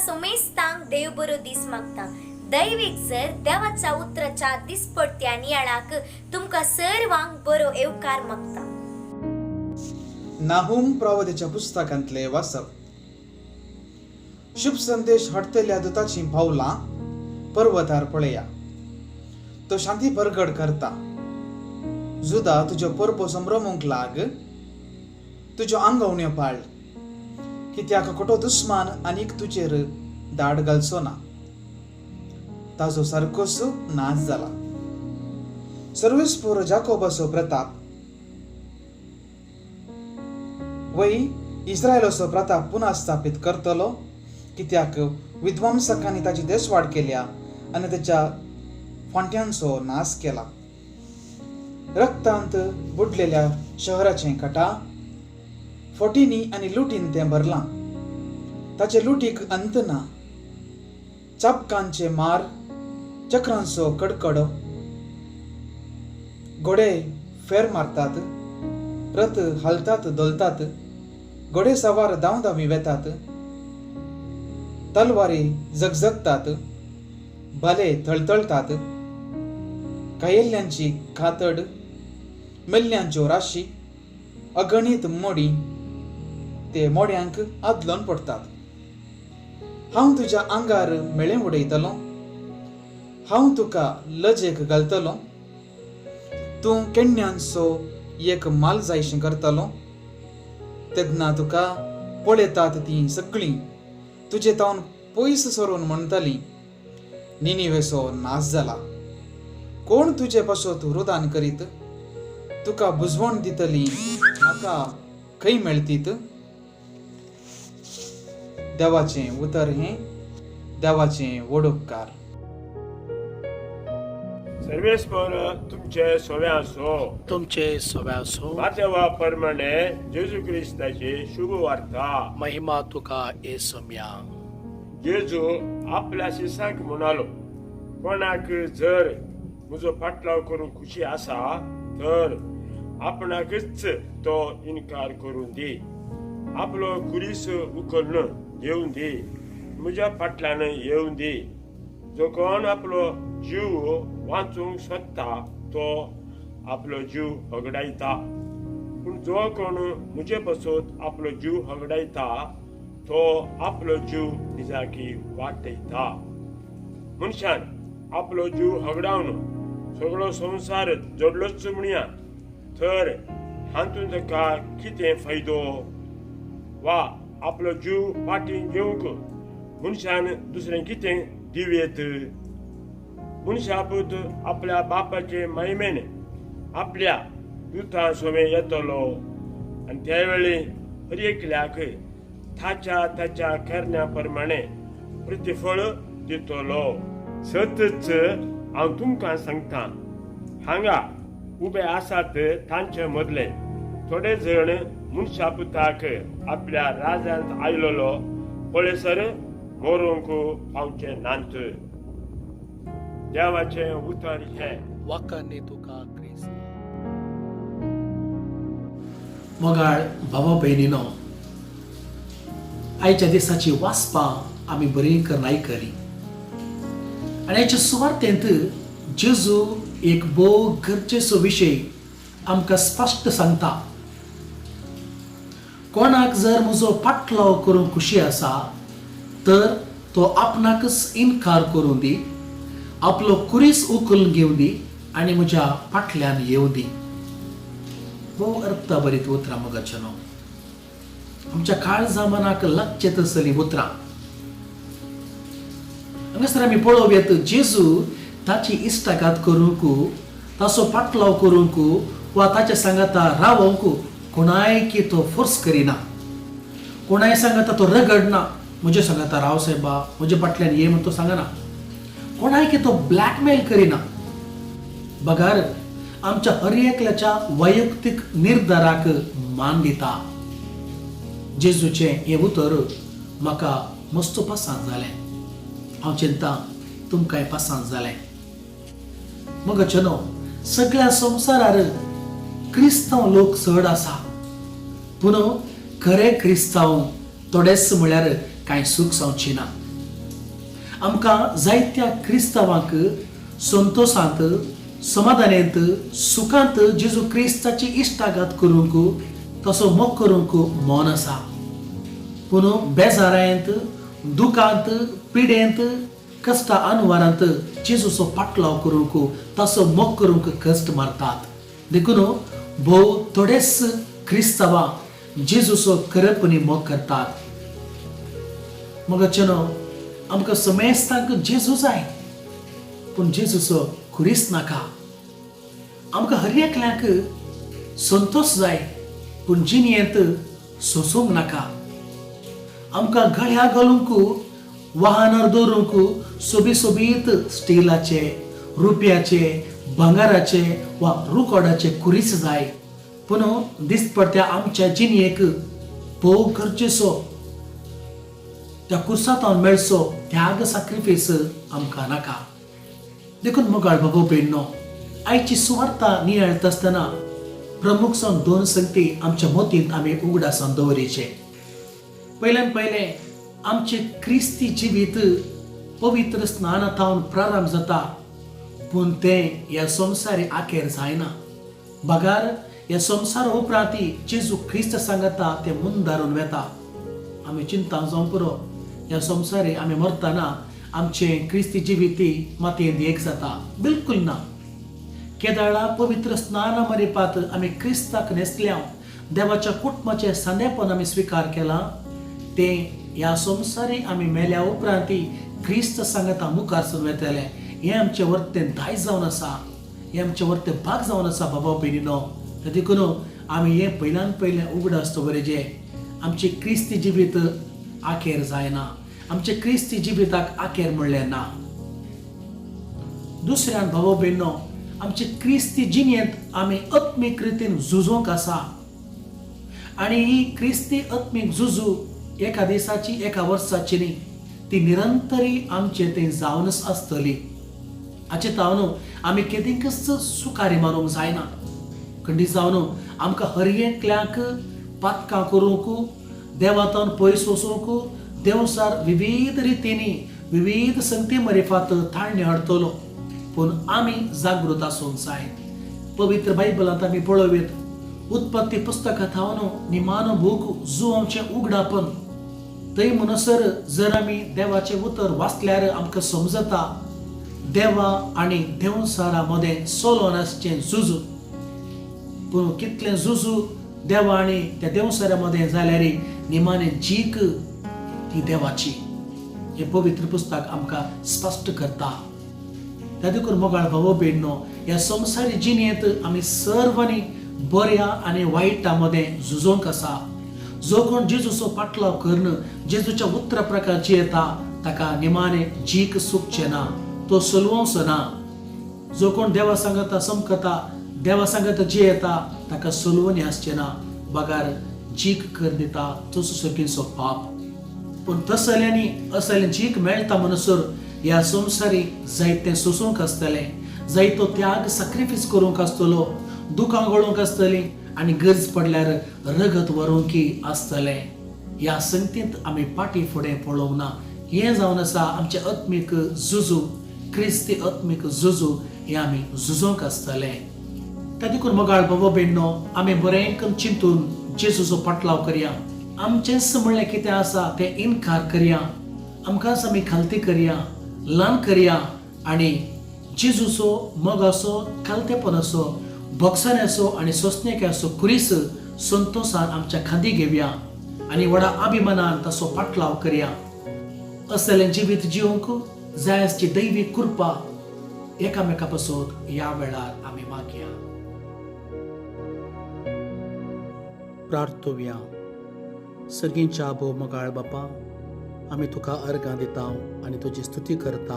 सोमेस्तांक देव बरो दीस मागता. दैवीक जर देवाच्या उतराच्या दिसपट्ट्या नियाळाक तुमका सर्वांक बरो येवकार मागता. नाहूम प्रवादीच्या पुस्तकांतले वाचप. शुभ संदेश हाडटल्या दुताची पावलां पर्वतार पळया. तो शांती परगड करता. जुदा तुज्यो परबो संभ्रमूंक लाग. तुज्यो आंगवण्यो पाळ. कित्याक खोटो दुस्मान आनीक तुजेर दाड घालचो ना. ताजो सारकोच नाश जाला. सर्वेस्पोर जाकोबाचो प्रताप वय इस्रायलाचो प्रताप पुन्हा स्थापित करतलो. कित्याक विध्वंसकांनी ताची देशवाड केल्या आनी त्याच्या फांट्यांचो नाश केला. रक्तांत बुडलेल्या शहराचे कटा फोटींनी आनी लुटीन तें भरलां. ताचे लुटीक अंत ना. चाबकांचे मार, चक्रांचो कडकडो. घोडे फेर मारतात, रथ हालतात दोलतात. घोडे सवार धांवधावी वेतात. तलवारी झगझगतात, भाले थळथळतात. कायेल्ल्यांची खातड, मेल्ल्यांच्यो राशी, अगणित मोडी ते मोड्यांक आदलोन पडतात. हांव तुज्या आंगार मेळें उडयतलों. हांव तुका लजेक घालतलों. तूं केण्ण्यांचो एक माल जायशें करतलो. तेन्ना तुका पळयतात ती सगळीं तुजे तावन पयस सरून म्हणटलीं, निनिवेचो नाश जाला. कोण तुजे पासत रुदान करीत? तुका बुजवण दितलीं म्हाका खंय मेळटीत? देवाचें उतर हें, देवाचें व्हड उपकार. सर्वेस्पर तुमचे सोवे आसो. तुमचे सोवे आसो. वाचवा प्रमाणे जेजू क्रिस्ताची शुभ वार्ता. महिमा तुका येसुम्या. जेजू आपल्या शिसांक म्हणालो, कोणाक जर म्हजो पाटलाव करून खुशी आसा तर आपणाकच तो इन्कार करून दी. आपलो कुरीस उखलून येवन दी. म्हज्या फाटल्यान येवन दी. जो कोण आपलो जीव वाचूंक सोदता तो आपलो जीव हगडायता. पूण जो कोण म्हजे पासत आपलो जीव हगडायता तो आपलो जीव निजाकी वाटयता. मनशान आपलो जीव हगडावन सगळो संसार जोडलोच म्हणया तर हातूंत ताका कितें फायदो? वा आपलो जीव पाटीन घेवंक मनशान दुसरें कितें दिवेत? मनशापूत आपल्या बापाचे महिमेन आपल्या दुतां सोवे येतलो आनी त्या वेळी हर एकल्याक ताच्या करण्या प्रमाणे प्रतिफळ दितलो. सतच हांव तुमकां सांगता, हांगा उबे आसात तांचे मदले थोडे जण मनशापुताक आपल्या राजांत आयलोलो पळयसर मोरूंक पावचे नांत. देवाचें उतर हें. वाकान्नी तुका क्रिस्त. मोगाळ भावा भयणीनो, आयच्या दिसाची वाचपां आमी बरी नाय करी. आनी हेच्या सुवातेंत जेजू एक भोव गरजेचो विशय आमकां स्पश्ट सांगता. कोणाक जर म्हजो पाटलाव करूंक खुशी आसा तर तो आपणाकच इन्कार करून दी. आपलो कुरीस उखलून घेवन दी आनी म्हज्या फाटल्यान येवं दी. भोव अर्थ बरीत उतरां मोगाचेनो. आमच्या काळजा मनाक लागचे तसलीं उतरां. हांगासर आमी पळोवया जेजू ताची इश्टाघात करूंक, ताचो पाटलाव करूंक वा ताच्या सांगाता रावंक कोणायकी तो फोर्स करिना. कोणाय सांगाता तो रगडना. म्हजे सांगाता राव साहेबा, म्हजे फाटल्यान ये म्हण तो सांगना. कोणायकी तो ब्लॅकमेल करिना. बगार आमच्या हर एकल्याच्या वैयक्तीक निर्धाराक मान दिता. जेजूचें हें उतर म्हाका मस्त पसंद जालें. हांव चिंता तुमकांय पसंद जालें. मोगाचेनो, सगळ्या संवसारार क्रिस्तांव लोक चड आसा. पूण खरे क्रिस्तांव थोडेच म्हळ्यार कांय सूख जावची ना. आमकां जायत्या क्रिस्तावांक संतोषांत, समाधानांत, सुखांत जेजू क्रिस्ताची इश्टागत करूंक, तसो मोग करूंक मौन आसा. पूण बेजारांत, दुखांत, पिडेंत, कश्टा अनुवारांत जेजूचो पाटलाव करूंक, तसो मोग करूंक कश्ट मारतात. देखून भोव थोडेच क्रिस्तांवां जेजूचो खरेपणी मोग करतात. मोगाचेनो आमकां समेस्तांक जेजू जाय, पूण जेजूचो खुरीस नाका. आमकां हर एकल्याक संतोष जाय, पूण जिणेंत सोसूंक नाका. आमकां गळ्या घालूंक, वाहनार दवरूंक सोबीत स्टिलाचे, रुपयाचे, भांगाराचे वा रुकोडाचे कुरीस जाय, पूण दिसपट्ट्या आमच्या जिणेक भोव गरजेचो त्या कुर्सांत मेळचो त्याग सॅक्रिफायस आमकां नाका. देखून मोगाळ बाबा भयणो, आयची सुवार्ता नियाळत आसतना प्रमुख सावन 2 संगती आमच्या मोतींत आमी उगडासान दवरचे. पयल्यान पयलें आमचे क्रिस्ती जिवीत पवित्र स्नानांतावन प्रारंभ जाता, पूण तें ह्या संवसारी आखेर जायना. बगार ह्या संवसारा उपरांत जेजू क्रिस्त सांगता तें मुंदारून वेता. आमी चिंता जावं पुरो, ह्या संवसारी आमी मरतना आमचें क्रिस्ती जिवीत मातयेंत एक जाता? बिलकुल ना. केदाळा पवित्र स्नाना मरेपात आमी क्रिस्ताक नेसल्या, देवाच्या कुटुंबाचें सादेपण आमी स्विकार केला, तें ह्या संवसारी आमी मेल्या उपरांत क्रिस्त सांगता मुखार सावन वेतले. हें आमचें वर्तें दायज जावन आसा, हें आमचें वर्तें भाग जावन आसा बाबा भयणीनो. देखून आमी हें पयल्यान पयलें उगड आसता बरें, आमची क्रिस्ती जिवीत आखेर जायना, आमचे क्रिस्ती जिविताक आखेर म्हणलें ना. दुसऱ्यान भाव भयणो, आमचे क्रिस्ती जिणेंत आमी आत्मीक रितीन झुजोंक आसा, आनी ही क्रिस्ती आत्मीक झुजू एका दिसाची, एका वर्साची न्ही, ती निरंतरी आमचे थंय जावनच आसतली. हाचे तावन आमी केदींकच सुखारी मारूंक जायना. खंडीत जावन आमकां हर एकल्याक पातकां करूंक, देवातान पयस वचूंक, देवसार विविध रितींनी, विविध संगती मरेफात थाळणी हाडटलो. पूण आमी जागृत आसूंक जाय. पवित्र बायबलांत आमी पळयत, उत्पत्ती पुस्तकांत हांव निमानो बूक जुवांचें उगडापण, थंय म्हणसर जर आमी देवाचें उतर वाचल्यार आमकां समजता देवा आनी देवसारा मदें चलोन आसचें झुज. पूण कितलें झुजू देवा आनी त्या देवसाऱ्या मदें जाल्यार निमाणें जीक ती देवाची. हें पवित्र पुस्तक आमकां स्पश्ट करता. त्या देखून मोगाळ भाव भयणो, ह्या संवसारी जिणेंत आमी सर्वांनी बऱ्या आनी वायटा मदें झुजोंक आसा. जो कोण जेजूचो पाटलाव करन जेजूच्या उतरा प्रकार जियेता ताका निमाणें जीक सुखचें ना, तो सलवंस ना. जो कोण देवा सांगता समकता, देवा सांगता जियेता ताका सलवणी आसचें ना. बगार जीक कर दिता तसो सकीचो पाप. पूण तसल्यांनी असलें जीक मेळटा म्हणसर ह्या संवसारी जायतें सोसूंक आसतलें, जायतो त्याग सॅक्रिफायस करूंक आसतलो, दुखां गळोवंक आसतलीं आनी गरज पडल्यार रगत व्हरूंक आसतलें. ह्या संगतींत आमी पाटी फुडें पळोवंक ना. हें जावन आसा आमचें आत्मीक झुजू, क्रिस्ती आत्मीक झुजू, हें आमी झुजोंक आसतलें. त्या देखून मोगाळ बाबा भयणो, आमी बरें चिंतून जेजूचो पाटलाव करया. आमचेंच म्हणलें कितें आसा तें इन्कार करया, आमकांच आमी खालती करया, ल्हान करया आनी जेजूचो मोगाचो, खालतेपणाचो, भोगसण्याचो आनी सोंसणेक्याचो कुरीस संतोषान आमच्या खांदी घेवया आनी व्हडा अभिमानान ताचो पाटलाव करया. असलें जिवीत जिवंक जाय आसची दैवीक कृपा एकामेका पासून ह्या वेळार आमी मागया. प्रार्थोवया. सर्गींच्या आबो मोगाळ बापा, आमी तुका अर्गां दिता आनी तुजी स्तुती करता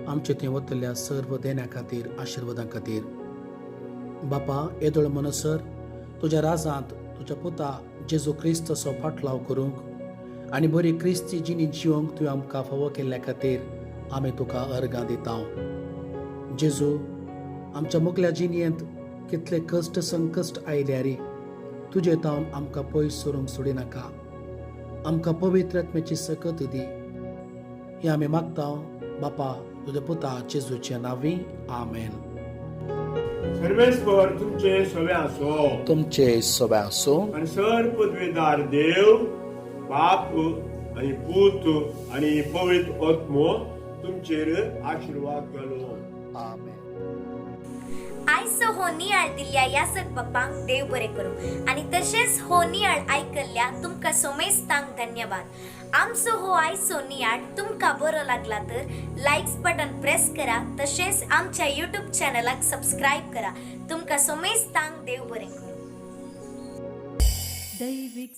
आमचे थंय वतल्या सर्व देण्या खातीर, आशिर्वादां खातीर. बापा, येदोळ मनसर तुज्या राजांत तुज्या पुता जेजू क्रिस्ताचो पाटलाव करूंक आनी बरी क्रिस्ती जिणी जिवंक तुवें आमकां फावो केल्ल्या खातीर आमी तुका अर्गां दिता. जेजू, आमच्या मुगल्या जिणेंत कितले कश्ट संकश्ट आयल्यार तुजे तावन आमकां पयस सरूंक सोडिनाका. आमकां पवित्र आत्म्याची सकत दी. हे आमी मागता बापा तुझ्या पुता जेजूच्या नावी आमेन. सर्वेस्वर तुमचे सवे आसो तुमचे सगळे असो आणि सर पदवीदार देव बाप आणि पूत आणि पवित्र आत्मो तुमचेर आशीर्वाद घालो. आमेन. आयसो हो नियाळ दिल्ल्या या सगळ्यांक देव बरे करूं आणि तशेंच हो नियाळ आयकल्ल्या तुमकां सोमेस्तांक धन्यवाद. आमचो हो आयसो नियाळ तुमकां बरो लागला तर लायक्स बटन प्रेस करा. तशेंच आमच्या यूट्यूब चॅनलाक सबस्क्राईब करा. तुमकां सोमेस्तांक देव बरे करूं. दैविक